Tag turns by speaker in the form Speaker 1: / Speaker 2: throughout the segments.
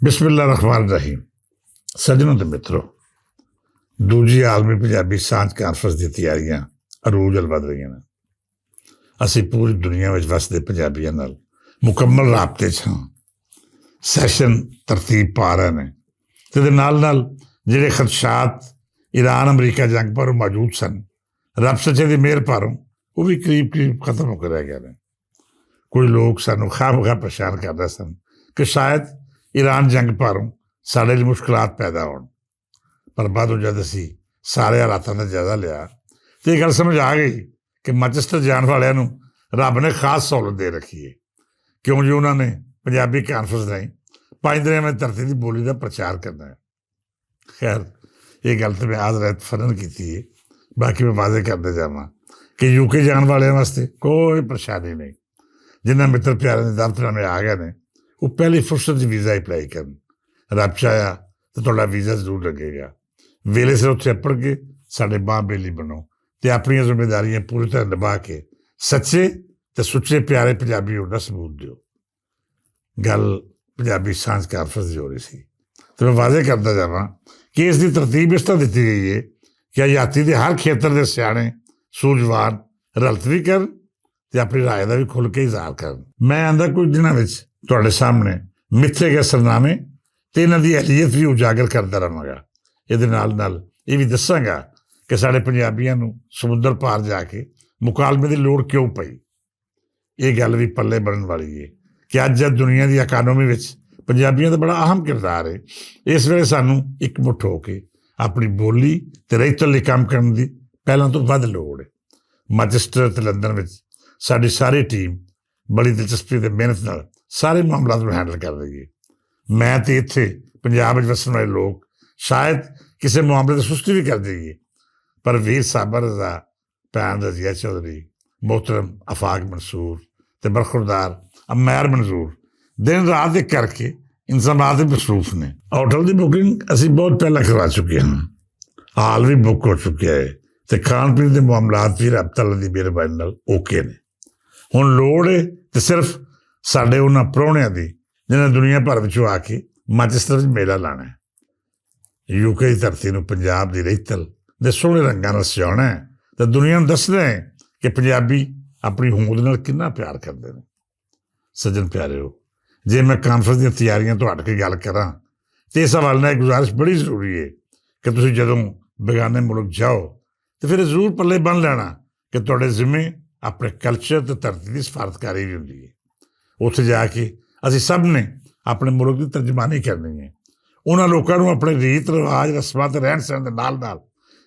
Speaker 1: ਬਿਸਮਿਲ੍ਲਾ ਰਹਿਮਾਨ ਰਹੀਮ। ਸੱਜਣੋ ਤੇ ਮਿੱਤਰੋ, ਦੂਜੀ ਆਲਮੀ ਪੰਜਾਬੀ ਸਾਂਝ ਕਾਨਫਰੰਸ ਦੀ ਤਿਆਰੀਆਂ ਅਰੂਜ ਵੱਲ ਵਧ ਰਹੀਆਂ ਨੇ। ਅਸੀਂ ਪੂਰੀ ਦੁਨੀਆ ਵਿੱਚ ਵਸਦੇ ਪੰਜਾਬੀਆਂ ਨਾਲ ਮੁਕੰਮਲ ਰਾਬਤੇ 'ਚ ਹਾਂ। ਸੈਸ਼ਨ ਤਰਤੀਬ ਪਾ ਰਹੇ ਨੇ ਅਤੇ ਇਹਦੇ ਨਾਲ ਨਾਲ ਜਿਹੜੇ ਖਦਸ਼ਾਤ ਈਰਾਨ ਅਮਰੀਕਾ ਜੰਗ ਪਰ ਮੌਜੂਦ ਸਨ, ਰੱਬ ਸੱਚੇ ਦੀ ਮਿਹਰ ਭਾਰੋਂ ਉਹ ਵੀ ਕਰੀਬ ਕਰੀਬ ਖਤਮ ਹੋ ਕੇ ਰਹਿ ਗਏ ਨੇ। ਕੁਝ ਲੋਕ ਸਾਨੂੰ ਖਾਹ ਪਰੇਸ਼ਾਨ ਕਰ ਰਹੇ ਸਨ ਕਿ ਸ਼ਾਇਦ ਈਰਾਨ ਜੰਗ ਭਾਰੋਂ ਸਾਡੇ ਲਈ ਮੁਸ਼ਕਲਾਤ ਪੈਦਾ ਹੋਣ, ਪਰ ਬਾਅਦੋਂ ਜਦ ਅਸੀਂ ਸਾਰੇ ਹਾਲਾਤਾਂ ਦਾ ਜਾਇਜ਼ਾ ਲਿਆ ਤਾਂ ਇਹ ਗੱਲ ਸਮਝ ਆ ਗਈ ਕਿ ਮੈਨਚੈਸਟਰ ਜਾਣ ਵਾਲਿਆਂ ਨੂੰ ਰੱਬ ਨੇ ਖਾਸ ਸਹੂਲਤ ਦੇ ਰੱਖੀ ਹੈ, ਕਿਉਂ ਜੀ ਉਹਨਾਂ ਨੇ ਪੰਜਾਬੀ ਕਾਨਫਰੰਸ ਰਾਹੀਂ 5 ਦਿਨਾਂ ਵਿੱਚ ਧਰਤੀ ਦੀ ਬੋਲੀ ਦਾ ਪ੍ਰਚਾਰ ਕਰਨਾ ਹੈ। ਖੈਰ, ਇਹ ਗੱਲ ਤਾਂ ਮੈਂ ਆਜ ਰਹਿਤ ਫਰਨ ਕੀਤੀ ਹੈ। ਬਾਕੀ ਮੈਂ ਵਾਅਦੇ ਕਰਦੇ ਜਾਵਾਂ ਕਿ ਯੂਕੇ ਜਾਣ ਵਾਲਿਆਂ ਵਾਸਤੇ ਕੋਈ ਪਰੇਸ਼ਾਨੀ ਨਹੀਂ। ਜਿਨ੍ਹਾਂ ਮਿੱਤਰ ਪਿਆਰਿਆਂ ਦੇ ਦਫ਼ਤਰਾਂ ਵਿੱਚ ਆ ਗਏ ਨੇ, ਉਹ ਪਹਿਲੀ ਫੁਰਸਤ 'ਚ ਵੀਜ਼ਾ ਅਪਲਾਈ ਕਰਨ। ਰੱਬ ਚਾਹਿਆ ਤਾਂ ਤੁਹਾਡਾ ਵੀਜ਼ਾ ਜ਼ਰੂਰ ਲੱਗੇਗਾ। ਵੇਲੇ ਸਿਰ ਉੱਥੇ ਅੱਪੜ ਕੇ ਸਾਡੇ ਬਾਂਹ ਬੇਲੀ ਬਣੋ ਅਤੇ ਆਪਣੀਆਂ ਜ਼ਿੰਮੇਦਾਰੀਆਂ ਪੂਰੀ ਤਰ੍ਹਾਂ ਨਿਭਾ ਕੇ ਸੱਚੇ ਅਤੇ ਸੁੱਚੇ ਪਿਆਰੇ ਪੰਜਾਬੀ ਹੋਣ ਦਾ ਸਬੂਤ ਦਿਓ। ਗੱਲ ਪੰਜਾਬੀ ਸਾਂਝ ਕਾਨਫਰੰਸ ਦੀ ਹੋ ਰਹੀ ਸੀ ਅਤੇ ਮੈਂ ਵਾਅਦੇ ਕਰਦਾ ਜਾਵਾਂ ਕਿ ਇਸ ਦੀ ਤਰਤੀਬ ਇਸ ਤਰ੍ਹਾਂ ਦਿੱਤੀ ਗਈ ਹੈ ਕਿ ਆਜ਼ਾਦੀ ਦੇ ਹਰ ਖੇਤਰ ਦੇ ਸਿਆਣੇ ਸੂਝਵਾਨ ਰਲਤ ਵੀ ਕਰਨ ਅਤੇ ਆਪਣੀ ਰਾਏ ਦਾ ਵੀ ਖੁੱਲ੍ਹ ਕੇ ਇਜ਼ਹਾਰ ਕਰਨ। ਮੈਂ ਆਂਦਾ ਕੁਝ ਦਿਨਾਂ ਵਿੱਚ ਤੁਹਾਡੇ ਸਾਹਮਣੇ ਮਿੱਥੇ ਗਏ ਸਰਨਾਮੇ ਅਤੇ ਇਹਨਾਂ ਦੀ ਅਹਿਲੀਅਤ ਵੀ ਉਜਾਗਰ ਕਰਦਾ ਰਹਾਂਗਾ। ਇਹਦੇ ਨਾਲ ਨਾਲ ਇਹ ਵੀ ਦੱਸਾਂਗਾ ਕਿ ਸਾਡੇ ਪੰਜਾਬੀਆਂ ਨੂੰ ਸਮੁੰਦਰ ਪਾਰ ਜਾ ਕੇ ਮੁਕਾਲਮੇ ਦੀ ਲੋੜ ਕਿਉਂ ਪਈ। ਇਹ ਗੱਲ ਵੀ ਪੱਲੇ ਬਣਨ ਵਾਲੀ ਹੈ ਕਿ ਅੱਜ ਜਦ ਦੁਨੀਆ ਦੀ ਇਕਾਨਮੀ ਵਿੱਚ ਪੰਜਾਬੀਆਂ ਦਾ ਬੜਾ ਅਹਿਮ ਕਿਰਦਾਰ ਹੈ, ਇਸ ਵੇਲੇ ਸਾਨੂੰ ਇਕਮੁੱਠ ਹੋ ਕੇ ਆਪਣੀ ਬੋਲੀ ਅਤੇ ਰਹਿਤਲ ਲਈ ਕੰਮ ਕਰਨ ਦੀ ਪਹਿਲਾਂ ਤੋਂ ਵੱਧ ਲੋੜ ਹੈ। ਮੈਨਚੈਸਟਰ ਅਤੇ ਲੰਦਨ ਵਿੱਚ ਸਾਡੀ ਸਾਰੀ ਟੀਮ ਬੜੀ ਦਿਲਚਸਪੀ ਅਤੇ ਮਿਹਨਤ ਨਾਲ ਸਾਰੇ ਮਾਮਲਾਤ ਨੂੰ ਹੈਂਡਲ ਕਰ ਰਹੀ ਹੈ। ਮੈਂ ਅਤੇ ਇੱਥੇ ਪੰਜਾਬ ਵਿੱਚ ਵਸਣ ਵਾਲੇ ਲੋਕ ਸ਼ਾਇਦ ਕਿਸੇ ਮਾਮਲੇ 'ਤੇ ਸੁਸਤੀ ਵੀ ਕਰ ਜਾਈਏ, ਪਰ ਵੀਰ ਸਾਬਰ ਰਜ਼ਾ, ਭੈਣ ਰਜ਼ੀਆ ਚੌਧਰੀ, ਮੁਹਤਰਮ ਆਫਾਕ ਮਨਸੂਰ ਅਤੇ ਬਰਖੁਰਦਾਰ ਅਮੈਰ ਮਨਜ਼ੂਰ ਦਿਨ ਰਾਤ ਇੱਕ ਕਰਕੇ ਇੰਤਜ਼ਾਮਾਤ ਵਿੱਚ ਮਸਰੂਫ ਨੇ। ਹੋਟਲ ਦੀ ਬੁਕਿੰਗ ਅਸੀਂ ਬਹੁਤ ਪਹਿਲਾਂ ਕਰਵਾ ਚੁੱਕੇ ਹਾਂ, ਹਾਲ ਵੀ ਬੁੱਕ ਹੋ ਚੁੱਕਿਆ ਹੈ ਅਤੇ ਖਾਣ ਪੀਣ ਦੇ ਮਾਮਲਾਤ ਵੀ ਰੱਬ ਤਾਲਾ ਦੀ ਮਿਹਰਬਾਨੀ ਨਾਲ ਓਕੇ ਨੇ। ਹੁਣ ਲੋੜ ਹੈ ਅਤੇ ਸਿਰਫ ਸਾਡੇ ਉਹਨਾਂ ਪ੍ਰਾਹੁਣਿਆਂ ਦੀ ਜਿਹਨਾਂ ਦੁਨੀਆ ਭਰ ਵਿੱਚੋਂ ਆ ਕੇ ਮੈਨਚੈਸਟਰ ਵਿੱਚ ਮੇਲਾ ਲਾਉਣਾ ਹੈ। ਯੂਕੇ ਦੀ ਧਰਤੀ ਨੂੰ ਪੰਜਾਬ ਦੀ ਰਹਿਤਲ ਦੇ ਸੋਹਣੇ ਰੰਗਾਂ ਨਾਲ ਸਜਾਉਣਾ ਹੈ ਅਤੇ ਦੁਨੀਆ ਨੂੰ ਦੱਸਣਾ ਹੈ ਕਿ ਪੰਜਾਬੀ ਆਪਣੀ ਹੋਂਦ ਨਾਲ ਕਿੰਨਾ ਪਿਆਰ ਕਰਦੇ ਨੇ। ਸੱਜਣ ਪਿਆਰਿਓ, ਜੇ ਮੈਂ ਕਾਨਫਰੰਸ ਦੀਆਂ ਤਿਆਰੀਆਂ ਤੋਂ ਹਟ ਕੇ ਗੱਲ ਕਰਾਂ ਤਾਂ ਇਸ ਹਵਾਲੇ ਨਾਲ ਇਹ ਗੁਜ਼ਾਰਿਸ਼ ਬੜੀ ਜ਼ਰੂਰੀ ਹੈ ਕਿ ਤੁਸੀਂ ਜਦੋਂ ਬੇਗਾਨੇ ਮੁਲਕ ਜਾਓ ਤਾਂ ਫਿਰ ਜ਼ਰੂਰ ਪੱਲੇ ਬੰਨ੍ਹ ਲੈਣਾ ਕਿ ਤੁਹਾਡੇ ਜ਼ਿੰਮੇ ਆਪਣੇ ਕਲਚਰ ਅਤੇ ਧਰਤੀ ਦੀ ਸਫਾਰਤਕਾਰੀ ਵੀ ਹੁੰਦੀ ਹੈ। ਉੱਥੇ ਜਾ ਕੇ ਅਸੀਂ ਸਭ ਨੇ ਆਪਣੇ ਮੁਲਕ ਦੀ ਤਰਜਮਾਨੀ ਕਰਨੀ ਹੈ। ਉਹਨਾਂ ਲੋਕਾਂ ਨੂੰ ਆਪਣੇ ਰੀਤ ਰਿਵਾਜ, ਰਸਮਾਂ ਅਤੇ ਰਹਿਣ ਸਹਿਣ ਦੇ ਨਾਲ ਨਾਲ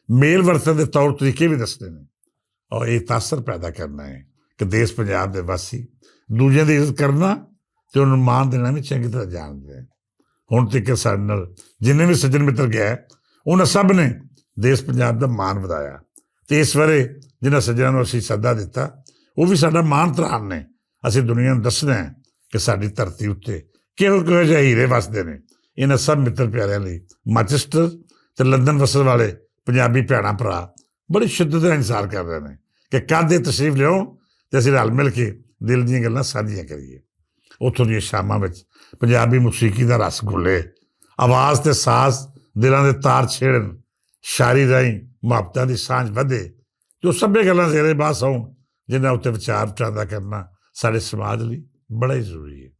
Speaker 1: ਮੇਲ ਵਰਤਣ ਦੇ ਤੌਰ ਤਰੀਕੇ ਵੀ ਦੱਸਦੇ ਨੇ ਔਰ ਇਹ ਤਾਸਰ ਪੈਦਾ ਕਰਨਾ ਹੈ ਕਿ ਦੇਸ਼ ਪੰਜਾਬ ਦੇ ਵਾਸੀ ਦੂਜਿਆਂ ਦੀ ਇੱਜ਼ਤ ਕਰਨਾ ਅਤੇ ਉਹਨਾਂ ਨੂੰ ਮਾਣ ਦੇਣਾ ਵੀ ਚੰਗੀ ਤਰ੍ਹਾਂ ਜਾਣਦੇ ਹੈ। ਹੁਣ ਤੱਕ ਸਾਡੇ ਨਾਲ ਜਿੰਨੇ ਵੀ ਸੱਜਣ ਮਿੱਤਰ ਗਏ, ਉਹਨਾਂ ਸਭ ਨੇ ਦੇਸ਼ ਪੰਜਾਬ ਦਾ ਮਾਣ ਵਧਾਇਆ ਅਤੇ ਇਸ ਬਾਰੇ ਜਿਹਨਾਂ ਸੱਜਣਾਂ ਨੂੰ ਅਸੀਂ ਸੱਦਾ ਦਿੱਤਾ, ਉਹ ਵੀ ਸਾਡਾ ਮਾਣ ਧਾਰਨ ਨੇ। ਅਸੀਂ ਦੁਨੀਆ ਨੂੰ ਦੱਸਣਾ ਹੈ ਕਿ ਸਾਡੀ ਧਰਤੀ ਉੱਤੇ ਕਿਹੋ ਜਿਹੇ ਹੀਰੇ ਵਸਦੇ ਨੇ। ਇਹਨਾਂ ਸਭ ਮਿੱਤਰ ਪਿਆਰਿਆਂ ਲਈ ਮੈਨਚੈਸਟਰ ਅਤੇ ਲੰਦਨ ਵਸਣ ਵਾਲੇ ਪੰਜਾਬੀ ਭੈਣਾਂ ਭਰਾ ਬੜੀ ਸ਼ਿੱਦਤ ਨਾਲ ਇੰਤਜ਼ਾਰ ਕਰ ਰਹੇ ਨੇ ਕਿ ਕਦ ਇਹ ਤਸ਼ਰੀਫ ਲਿਆਉਣ ਅਤੇ ਅਸੀਂ ਰਲ ਮਿਲ ਕੇ ਦਿਲ ਦੀਆਂ ਗੱਲਾਂ ਸਾਂਝੀਆਂ ਕਰੀਏ। ਉੱਥੋਂ ਦੀਆਂ ਸ਼ਾਮਾਂ ਵਿੱਚ ਪੰਜਾਬੀ ਮੌਸੀਕੀ ਦਾ ਰਸ ਘੁੱਲੇ, ਆਵਾਜ਼ ਅਤੇ ਸਾਜ਼ ਦਿਲਾਂ ਦੇ ਤਾਰ ਛੇੜਨ, ਸ਼ਾਇਰੀ ਰਾਹੀਂ ਮੁਹੱਬਤਾਂ ਦੀ ਸਾਂਝ ਵਧੇ, ਜੋ ਸਭੇ ਗੱਲਾਂ ਜ਼ੇਰੇ ਬਾਸ ਹੋਣ ਜਿਨ੍ਹਾਂ ਉੱਤੇ ਵਿਚਾਰ ਵਟਾਂਦਰਾ ਕਰਨਾ ਸਾਡੇ ਸਮਾਜ ਲਈ ਬੜਾ ਹੀ ਜ਼ਰੂਰੀ ਹੈ।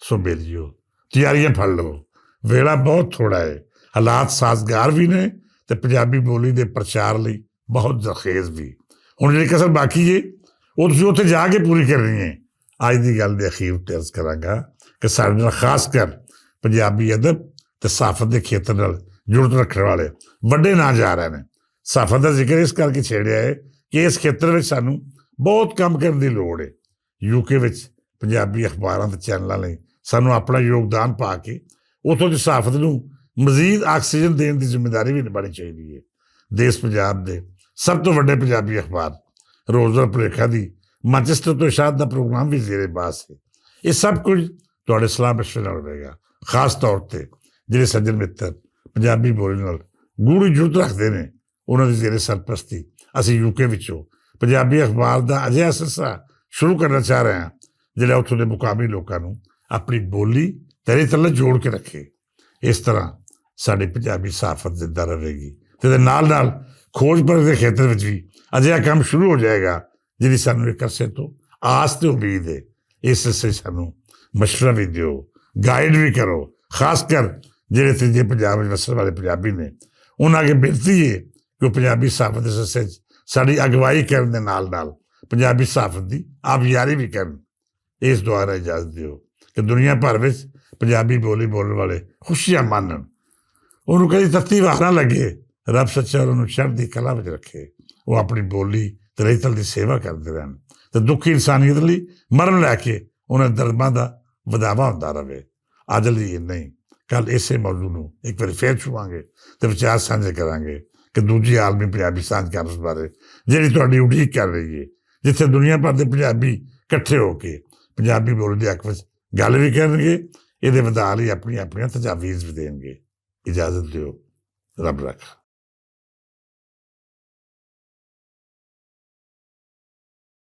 Speaker 1: ਸੋ ਬੇਲੀਓ, ਤਿਆਰੀਆਂ ਫੜ ਲਓ, ਵੇਲਾ ਬਹੁਤ ਥੋੜ੍ਹਾ ਹੈ, ਹਾਲਾਤ ਸਾਜ਼ਗਾਰ ਵੀ ਨੇ ਅਤੇ ਪੰਜਾਬੀ ਬੋਲੀ ਦੇ ਪ੍ਰਚਾਰ ਲਈ ਬਹੁਤ ਜ਼ਰਖੇਜ਼ ਵੀ। ਹੁਣ ਜਿਹੜੀ ਕਸਰ ਬਾਕੀ ਹੈ ਉਹ ਤੁਸੀਂ ਉੱਥੇ ਜਾ ਕੇ ਪੂਰੀ ਕਰਨੀ ਹੈ। ਅੱਜ ਦੀ ਗੱਲ ਦੇ ਅਖੀਰ ਉੱਤੇ ਅਰਜ਼ ਕਰਾਂਗਾ ਕਿ ਸਾਡੇ ਨਾਲ ਖਾਸ ਕਰ ਪੰਜਾਬੀ ਅਦਬ ਅਤੇ ਸਾਫਤ ਦੇ ਖੇਤਰ ਨਾਲ ਜੁੜਤ ਰੱਖਣ ਵਾਲੇ ਵੱਡੇ ਨਾਂ ਜਾ ਰਹੇ ਨੇ। ਸਾਫਤ ਦਾ ਜ਼ਿਕਰ ਇਸ ਕਰਕੇ ਛੇੜਿਆ ਹੈ ਕਿ ਇਸ ਖੇਤਰ ਵਿੱਚ ਸਾਨੂੰ ਬਹੁਤ ਕੰਮ ਕਰਨ ਦੀ ਲੋੜ ਹੈ। ਯੂਕੇ ਵਿੱਚ ਪੰਜਾਬੀ ਅਖਬਾਰਾਂ ਅਤੇ ਚੈਨਲਾਂ ਲਈ ਸਾਨੂੰ ਆਪਣਾ ਯੋਗਦਾਨ ਪਾ ਕੇ ਉੱਥੋਂ ਦੀ ਸਾਫਤ ਨੂੰ ਮਜ਼ੀਦ ਆਕਸੀਜਨ ਦੇਣ ਦੀ ਜ਼ਿੰਮੇਵਾਰੀ ਵੀ ਨਿਭਾਉਣੀ ਚਾਹੀਦੀ ਹੈ। ਦੇਸ਼ ਪੰਜਾਬ ਦੇ ਸਭ ਤੋਂ ਵੱਡੇ ਪੰਜਾਬੀ ਅਖਬਾਰ ਰੋਜ਼ਗਾਰ ਭੁਲੇਖਾ ਦੀ ਮੈਨਚੈਸਟਰ ਤੋਂ ਇਸ਼ਾਅਤ ਦਾ ਪ੍ਰੋਗਰਾਮ ਵੀ ਜ਼ੇਰੇ ਬਾਸ ਹੈ। ਇਹ ਸਭ ਕੁਝ ਤੁਹਾਡੇ ਸਲਾਹ ਮਸ਼ਵਰੇ ਨਾਲ ਹੋਵੇਗਾ। ਖਾਸ ਤੌਰ 'ਤੇ ਜਿਹੜੇ ਸੱਜਣ ਮਿੱਤਰ ਪੰਜਾਬੀ ਬੋਲੀ ਨਾਲ ਗੂੜ੍ਹੀ ਜੁੜਤ ਰੱਖਦੇ ਨੇ, ਉਹਨਾਂ ਦੀ ਜ਼ੇਰੇ ਸਰਪ੍ਰਸਤੀ ਅਸੀਂ ਯੂਕੇ ਵਿੱਚੋਂ ਪੰਜਾਬੀ ਅਖਬਾਰ ਦਾ ਅਜਿਹਾ ਸਿਲਸਿਲਾ ਸ਼ੁਰੂ ਕਰਨਾ ਚਾਹ ਰਹੇ ਹਾਂ ਜਿਹੜਾ ਉੱਥੋਂ ਦੇ ਮੁਕਾਮੀ ਲੋਕਾਂ ਨੂੰ ਆਪਣੀ ਬੋਲੀ ਤੇਰੇ ਥੱਲੇ ਜੋੜ ਕੇ ਰੱਖੇ। ਇਸ ਤਰ੍ਹਾਂ ਸਾਡੀ ਪੰਜਾਬੀ ਸਾਫ਼ਤ ਜ਼ਿੰਦਾ ਰਹੇਗੀ ਤੇ ਇਹਦੇ ਨਾਲ ਨਾਲ ਖੋਜ ਪਰਖ ਦੇ ਖੇਤਰ ਵਿੱਚ ਵੀ ਅਜਿਹਾ ਕੰਮ ਸ਼ੁਰੂ ਹੋ ਜਾਏਗਾ ਜਿਹਦੀ ਸਾਨੂੰ ਇੱਕ ਅਰਸੇ ਤੋਂ ਆਸ ਤੇ ਉਮੀਦ ਹੈ। ਇਸ ਸੇ ਸਾਨੂੰ ਮਸ਼ਵਰਾ ਵੀ ਦਿਓ, ਗਾਈਡ ਵੀ ਕਰੋ, ਖਾਸ ਕਰ ਜਿਹੜੇ ਤੀਜੇ ਪੰਜਾਬ ਵਿੱਚ ਵਸਣ ਵਾਲੇ ਪੰਜਾਬੀ ਨੇ ਉਹਨਾਂ ਅੱਗੇ ਬੇਨਤੀ ਹੈ ਕਿ ਉਹ ਪੰਜਾਬੀ ਸਾਫ਼ਤ ਦੇ ਸਿਲਸਿਲੇ 'ਚ ਸਾਡੀ ਅਗਵਾਈ ਕਰਨ ਦੇ ਨਾਲ ਨਾਲ ਪੰਜਾਬੀ ਸਾਫ਼ਤ ਦੀ ਆਬਿਆਰੀ ਵੀ ਕਰਨ। ਇਸ ਦੁਆਰਾ ਇਜਾਜ਼ਤ ਦਿਓ ਕਿ ਦੁਨੀਆ ਭਰ ਵਿੱਚ ਪੰਜਾਬੀ ਬੋਲੀ ਬੋਲਣ ਵਾਲੇ ਖੁਸ਼ੀਆਂ ਮਾਣਨ, ਉਹਨੂੰ ਕਦੀ ਤੱਤੀ ਵਾਰ ਨਾ ਲੱਗੇ। ਰੱਬ ਸੱਚਾ ਉਹਨੂੰ ਚੜ੍ਹਦੀ ਕਲਾ ਵਿੱਚ ਰੱਖੇ, ਉਹ ਆਪਣੀ ਬੋਲੀ ਤੇ ਰਹਿਤਲ ਦੀ ਸੇਵਾ ਕਰਦੇ ਰਹਿਣ ਤੇ ਦੁਖੀ ਇਨਸਾਨੀਅਤ ਲਈ ਮਰਨ ਲੈ ਕੇ ਉਹਨਾਂ ਦਰਬਾਂ ਦਾ ਵਧਾਵਾ ਹੁੰਦਾ ਰਹੇ। ਅੱਜ ਲਈ ਇੰਨਾ ਹੀ। ਕੱਲ੍ਹ ਇਸੇ ਮੌਜੂ ਨੂੰ ਇੱਕ ਵਾਰੀ ਫੇਰ ਛੂਵਾਂਗੇ ਤੇ ਵਿਚਾਰ ਸਾਂਝੇ ਕਰਾਂਗੇ ਕਿ ਦੂਜੀ ਆਲਮੀ ਪੰਜਾਬੀ ਸਾਂਝ ਕਾਨਫਰੰਸ ਬਾਰੇ ਜਿਹੜੀ ਤੁਹਾਡੀ ਉਡੀਕ ਕਰ ਰਹੀ ਹੈ, ਜਿੱਥੇ ਦੁਨੀਆ ਭਰ ਦੇ ਪੰਜਾਬੀ ਇਕੱਠੇ ਹੋ ਕੇ ਪੰਜਾਬੀ ਬੋਲੀ ਦੇ ਹੱਕ ਵਿੱਚ ਗੱਲ ਵੀ ਕਰਨਗੇ, ਇਹਦੇ ਵਧਾ ਲਈ ਆਪਣੀਆਂ ਤਜਾਵੀਜ਼ ਵੀ ਦੇਣਗੇ। ਇਜਾਜ਼ਤ ਦਿਓ, ਰੱਬ ਰੱਖਾ।